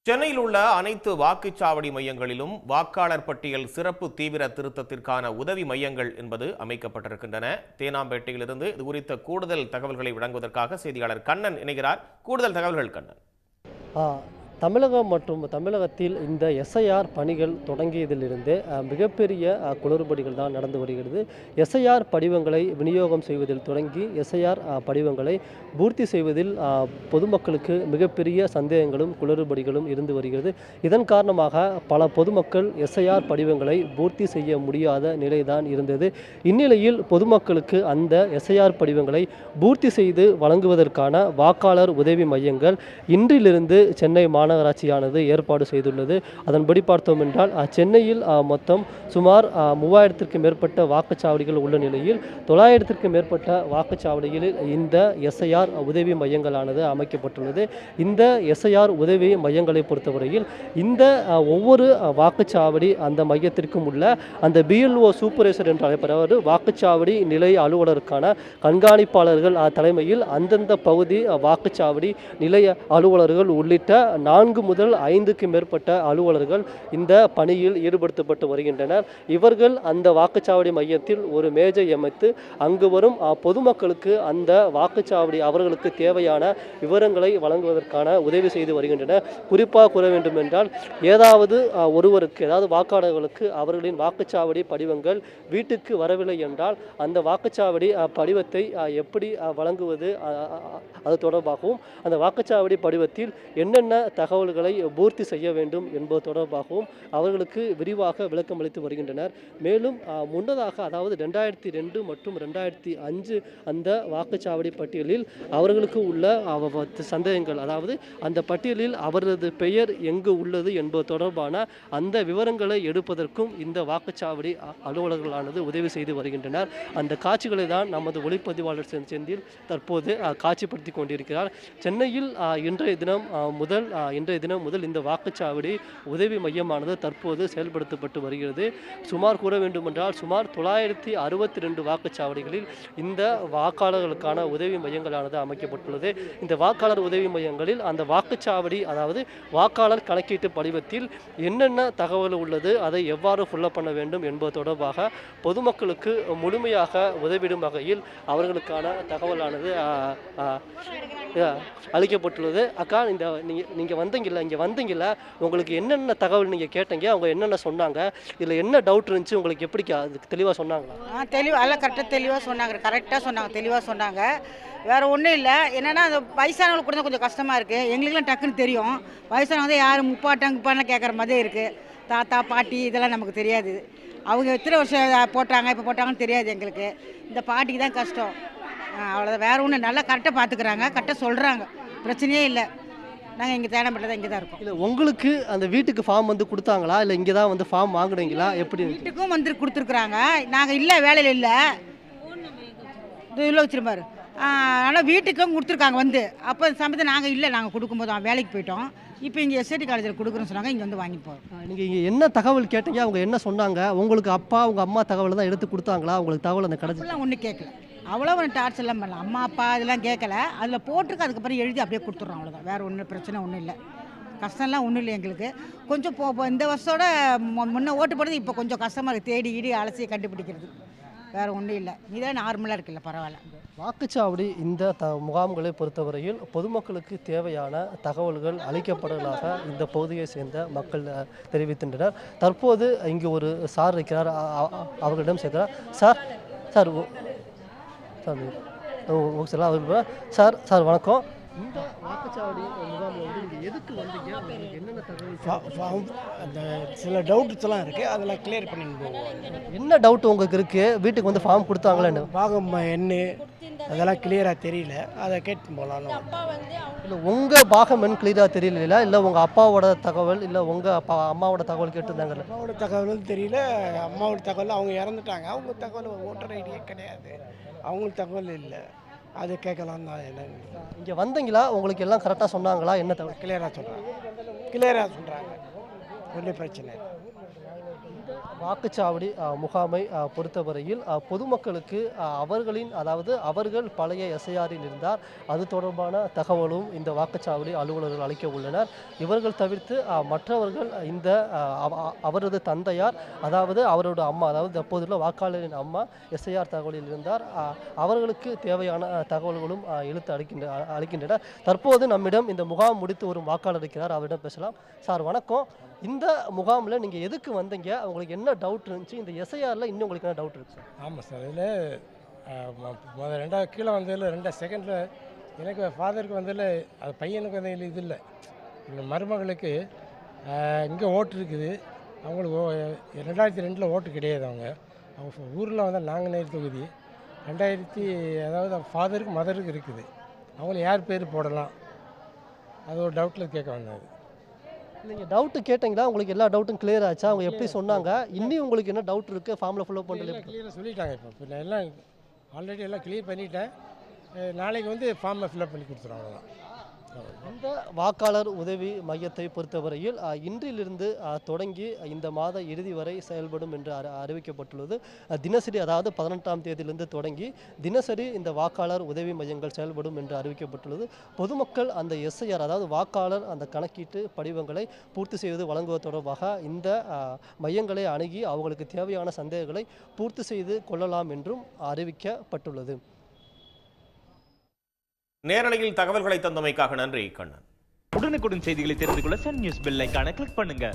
சென்னையில் உள்ள அனைத்து வாக்குச்சாவடி மையங்களிலும் வாக்காளர் பட்டியல் சிறப்பு தீவிர திருத்தத்திற்கான உதவி மையங்கள் என்பது அமைக்கப்பட்டிருக்கின்றன. தேனாம்பேட்டையிலிருந்து இது குறித்த கூடுதல் தகவல்களை வழங்குவதற்காக செய்தியாளர் கண்ணன் இணைகிறார். கூடுதல் தகவல்கள் கண்ணன். தமிழகம் மற்றும் தமிழகத்தில் இந்த எஸ்ஐஆர் பணிகள் தொடங்கியதிலிருந்து மிகப்பெரிய குளறுபடிகள் தான் நடந்து வருகிறது. எஸ்ஐஆர் படிவங்களை விநியோகம் செய்வதில் தொடங்கி எஸ்ஐஆர் படிவங்களை பூர்த்தி செய்வதில் பொதுமக்களுக்கு மிகப்பெரிய சந்தேகங்களும் குளறுபடிகளும் இருந்து வருகிறது. இதன் காரணமாக பல பொதுமக்கள் எஸ்ஐஆர் படிவங்களை பூர்த்தி செய்ய முடியாத நிலைதான் இருந்தது. இந்நிலையில் பொதுமக்களுக்கு அந்த எஸ்ஐஆர் படிவங்களை பூர்த்தி செய்து வழங்குவதற்கான வாக்காளர் உதவி மையங்கள் இன்றிலிருந்து சென்னை மாநகராட்சியானது ஏற்பாடு செய்துள்ளது. அதன்படி பார்த்தோம் என்றால் சென்னையில் மொத்தம் சுமார் 3000க்கும் மேற்பட்ட வாக்குச்சாவடிகள் உள்ள நிலையில் 900க்கும் மேற்பட்ட வாக்குச்சாவடிகளில் இந்த எஸ்ஐஆர் உதவி மையங்களானது அமைக்கப்பட்டுள்ளது. இந்த எஸ்ஐஆர் உதவி மையங்களை பொறுத்தவரையில் இந்த ஒவ்வொரு வாக்குச்சாவடி அந்த மையத்திற்கும் உள்ள அந்த பிஎல்ஓ சூப்பர்வைசர் என்று அழைப்பவர் வாக்குச்சாவடி நிலைய அலுவலருக்கான கண்காணிப்பாளர்கள் தலைமையில் அந்தந்த பகுதி வாக்குச்சாவடி நிலைய அலுவலர்கள் உள்ளிட்ட 4 முதல் 5க்கு மேற்பட்ட அலுவலர்கள் இந்த பணியில் ஈடுபடுத்தப்பட்டு வருகின்றனர். இவர்கள் அந்த வாக்குச்சாவடி மையத்தில் ஒரு மேஜை அமைத்து அங்கு வரும் பொதுமக்களுக்கு அந்த வாக்குச்சாவடி அவர்களுக்கு தேவையான விவரங்களை வழங்குவதற்கான உதவி செய்து வருகின்றனர். குறிப்பாக கூற வேண்டும் என்றால் ஏதாவது ஒருவருக்கு ஏதாவது வாக்காளர்களுக்கு அவர்களின் வாக்குச்சாவடி படிவங்கள் வீட்டுக்கு வரவில்லை என்றால் அந்த வாக்குச்சாவடி படிவத்தை எப்படி வழங்குவது அது தொடர்பாகவும் அந்த வாக்குச்சாவடி படிவத்தில் என்னென்ன தகவல்களை பூர்த்தி செய்ய வேண்டும் என்பது தொடர்பாகவும் அவர்களுக்கு விரிவாக விளக்கம் அளித்து வருகின்றனர். மேலும் முன்னதாக அதாவது 2002 மற்றும் 2005 அந்த வாக்குச்சாவடி பட்டியலில் அவர்களுக்கு உள்ள சந்தேகங்கள், அதாவது அந்த பட்டியலில் அவரது பெயர் எங்கு உள்ளது என்பது தொடர்பான அந்த விவரங்களை எடுப்பதற்கும் இந்த வாக்குச்சாவடி அலுவலர்களானது உதவி செய்து வருகின்றனர். அந்த காட்சிகளை தான் நமது ஒளிப்பதிவாளர் செந்தில் தற்போது காட்சிப்படுத்தி கொண்டிருக்கிறார். சென்னையில் இன்றைய தினம் முதல் இந்த வாக்குச்சாவடி உதவி மையமானது தற்போது செயல்படுத்தப்பட்டு வருகிறது. சுமார் கூற வேண்டுமென்றால் சுமார் 962 வாக்குச்சாவடிகளில் இந்த வாக்காளர்களுக்கான உதவி மையங்களானது அமைக்கப்பட்டுள்ளது. இந்த வாக்காளர் உதவி மையங்களில் அந்த வாக்குச்சாவடி அதாவது வாக்காளர் கணக்கீட்டு படிவத்தில் என்னென்ன தகவல் உள்ளது, அதை எவ்வாறு ஃபுல்லப் பண்ண வேண்டும் என்பது தொடர்பாக பொதுமக்களுக்கு முழுமையாக உதவிடும் வகையில் அவர்களுக்கான தகவலானது அளிக்கப்பட்டுள்ளது. அக்கா, நீங்கள் வந்தீங்கல்ல, உங்களுக்கு என்னென்ன தகவல் நீங்கள் கேட்டீங்க, அவங்க என்னென்ன சொன்னாங்க, இதில் என்ன டவுட் இருந்துச்சு, உங்களுக்கு எப்படி அதுக்கு தெளிவாக சொன்னாங்களா? எல்லாம் கரெக்டாக சொன்னாங்க, தெளிவாக சொன்னாங்க. வேறு ஒன்றும் இல்லை. என்னென்னா அந்த வயசானவங்களுக்கு கூட கொஞ்சம் கஷ்டமாக இருக்குது. எங்களுக்குலாம் டக்குன்னு தெரியும். வயசானவங்க யாரும் முப்பாட்டாங்கப்பான்லாம் கேட்குற மாதிரி இருக்குது. தாத்தா பாட்டி இதெல்லாம் நமக்கு தெரியாது. அவங்க எத்தனை வருஷம் போட்டாங்க, இப்போ போட்டாங்கன்னு தெரியாது எங்களுக்கு. இந்த பாட்டிக்கு தான் கஷ்டம். அவ்வளோதான், வேறு ஒன்றும் நல்லா கரெக்டாக பார்த்துக்குறாங்க, கரெக்டாக சொல்கிறாங்க, பிரச்சனையே இல்லை. நாங்கள் இங்கே தேனாம்பேட்டையில் தான் இங்கே தான் இருக்கோம். இல்லை, உங்களுக்கு அந்த வீட்டுக்கு ஃபார்ம் வந்து கொடுத்தாங்களா, இல்லை இங்கே தான் வந்து ஃபார்ம் வாங்குறீங்களா, எப்படி? வீட்டுக்கும் வந்து கொடுத்துருக்குறாங்க. நாங்கள் இல்லை, வேலையில் இல்லை, இதில் வச்சுருப்பாரு. ஆனால் வீட்டுக்கும் கொடுத்துருக்காங்க வந்து. அப்போ சமயத்தில் நாங்கள் இல்லை, நாங்கள் கொடுக்கும்போது வேலைக்கு போயிட்டோம். இப்போ இங்கே எஸ்ஐடி காலேஜில் கொடுக்குறோன்னு சொன்னாங்க, இங்கே வந்து வாங்கி போகிறோம். நீங்கள் இங்கே என்ன தகவல் கேட்டீங்க, அவங்க என்ன சொன்னாங்க? உங்களுக்கு அப்பா உங்கள் அம்மா தகவல் தான் எடுத்து கொடுத்தாங்களா? உங்களுக்கு தகவல் அந்த கிடைச்சலாம் ஒன்றும் கேட்கல. அவ்வளோ ஒரு டார்ச் எல்லாம் பண்ணலாம். அம்மா அப்பா இதெல்லாம் கேட்கல. அதில் போட்டிருக்கு, அதுக்கப்புறம் எழுதி அப்படியே கொடுத்துட்றோம், அவ்வளோதான். வேறு ஒன்றும் பிரச்சனை ஒன்றும் இல்லை, கஷ்டம்லாம் ஒன்றும் இல்லை எங்களுக்கு. கொஞ்சம் இந்த வருஷத்தோட முன்னே ஓட்டு போடுறது இப்போ கொஞ்சம் கஷ்டமாக இருக்குது, தேடி ஈடி அலசியை கண்டுபிடிக்கிறது. வேறு ஒன்றும் இல்லை, இதான் நார்மலாக இருக்குல்ல, பரவாயில்ல. வாக்குச்சாவடி இந்த முகாம்களை பொறுத்தவரையில் பொதுமக்களுக்கு தேவையான தகவல்கள் அளிக்கப்படலாக இந்த பகுதியை சேர்ந்த மக்கள் தெரிவிக்கின்றனர். தற்போது இங்கு ஒரு சார் இருக்கிறார், அவர்களிடம் சேர்க்கிறார். சார் சார் சார் வணக்கம். இந்த வாக்குச்சாவடி முகாமில் வந்து நீங்கள் எதுக்கு வந்தீங்க, உங்களுக்கு என்னென்ன தகவல்? அந்த சில டவுட்ஸ்லாம் இருக்குது, அதெல்லாம் கிளியர் பண்ணிட்டு போவோம். என்ன டவுட் உங்களுக்கு இருக்குது? வீட்டுக்கு வந்து ஃபார்ம் கொடுத்தாங்களா? பாகம் என்ன அதெல்லாம் கிளியராக தெரியல, அதை கேட்டு போகலான்னு. இல்லை, உங்கள் பாகம் எண் கிளியராக தெரியல, இல்லை உங்கள் அப்பாவோட தகவல், இல்லை உங்கள் அம்மாவோட தகவல் கேட்டுருந்தாங்க? அப்பாவோட தகவலும் தெரியல, அம்மாவோட தகவல் அவங்க இறந்துட்டாங்க, அவங்க தகவல் ஓட்டர் ஐடியே கிடையாது, அவங்களுக்கு தகவல் இல்லை, அது கேட்கலாம் தான். என்ன இங்கே வந்தீங்களா, உங்களுக்கு எல்லாம் கரெக்டாக சொன்னாங்களா? என்ன தகவல்? கிளியராக சொல்கிறாங்க, ஒன்றும் பிரச்சனை. வாக்குச்சாவடி முகாமை பொறுத்தவரையில் பொதுமக்களுக்கு அவர்கள் பழைய எஸ்ஐஆரில் இருந்தார் அது தொடர்பான தகவலும் இந்த வாக்குச்சாவடி அலுவலர்கள் அளிக்க உள்ளனர். இவர்கள் தவிர்த்து மற்றவர்கள் இந்த அவரது தந்தையார் அவரோட அம்மா தற்போதுள்ள வாக்காளரின் அம்மா எஸ்ஐஆர் தகவலில் இருந்தார். அவர்களுக்கு தேவையான தகவல்களும் இழுத்து அளிக்கின்றனர். தற்போது நம்மிடம் இந்த முகாம் முடித்து வரும் வாக்காளர் இருக்கிறார், அவரிடம் பேசலாம். சார் வணக்கம். இந்த முகாமில் நீங்கள் எதுக்கு வந்தீங்க? உங்களுக்கு என்ன டவுட் இருந்துச்சு? இந்த எஸ்ஐஆரில் இன்னும் உங்களுக்கு என்ன டவுட் இருக்கு? ஆமாம் சார், இதில் ரெண்டாவது கீழே வந்ததில் 2 செகண்டில் எனக்கு ஃபாதருக்கு வந்ததில் அது பையனுக்கு வந்ததில் இது இல்லை. இந்த மருமகளுக்கு இங்கே ஓட்டு இருக்குது. அவங்களுக்கு 2002 ஓட்டு கிடையாது. அவங்க ஊரில் வந்து நாங்குநேரி தொகுதி 2000 ஃபாதருக்கு மதருக்கு இருக்குது. அவங்கள யார் பேர் போடலாம், அது ஒரு டவுட்டில் கேட்க வந்தது. நீங்கள் டவுட்டு கேட்டிங்களா? உங்களுக்கு எல்லா டவுட்டும் கிளியர் ஆச்சா? அவங்க எப்படி சொன்னாங்க? இன்னும் உங்களுக்கு என்ன டவுட் இருக்குது? ஃபார்மில் ஃபில்அப் பண்ணுறது கிளியராக சொல்லிட்டாங்க. இப்போ நான் எல்லாம் ஆல்ரெடி எல்லாம் கிளியர் பண்ணிட்டேன். நாளைக்கு வந்து ஃபார்மை ஃபில்அப் பண்ணி கொடுத்துருவோம், அவ்வளோதான். இந்த வாக்காளர் உதவி மையத்தை பொறுத்தவரையில் இன்றிலிருந்து தொடங்கி இந்த மாத இறுதி வரை செயல்படும் என்று அறிவிக்கப்பட்டுள்ளது. தினசரி 18ஆம் தேதியிலிருந்து தொடங்கி தினசரி இந்த வாக்காளர் உதவி மையங்கள் செயல்படும் என்று அறிவிக்கப்பட்டுள்ளது. பொதுமக்கள் அந்த எஸ்ஐஆர் வாக்காளர் அந்த கணக்கீட்டு படிவங்களை பூர்த்தி செய்து வழங்குவது தொடர்பாக இந்த மையங்களை அணுகி அவங்களுக்கு தேவையான சந்தேகங்களை பூர்த்தி செய்து கொள்ளலாம் என்றும் அறிவிக்கப்பட்டுள்ளது. நேரலையில் தகவல்களை தந்தமைக்காக நன்றி கண்ணன். உடனுக்குடன் செய்திகளை தெரிந்து கொள்ள சன் நியூஸ் பெல் ஐகானை கிளிக் பண்ணுங்க.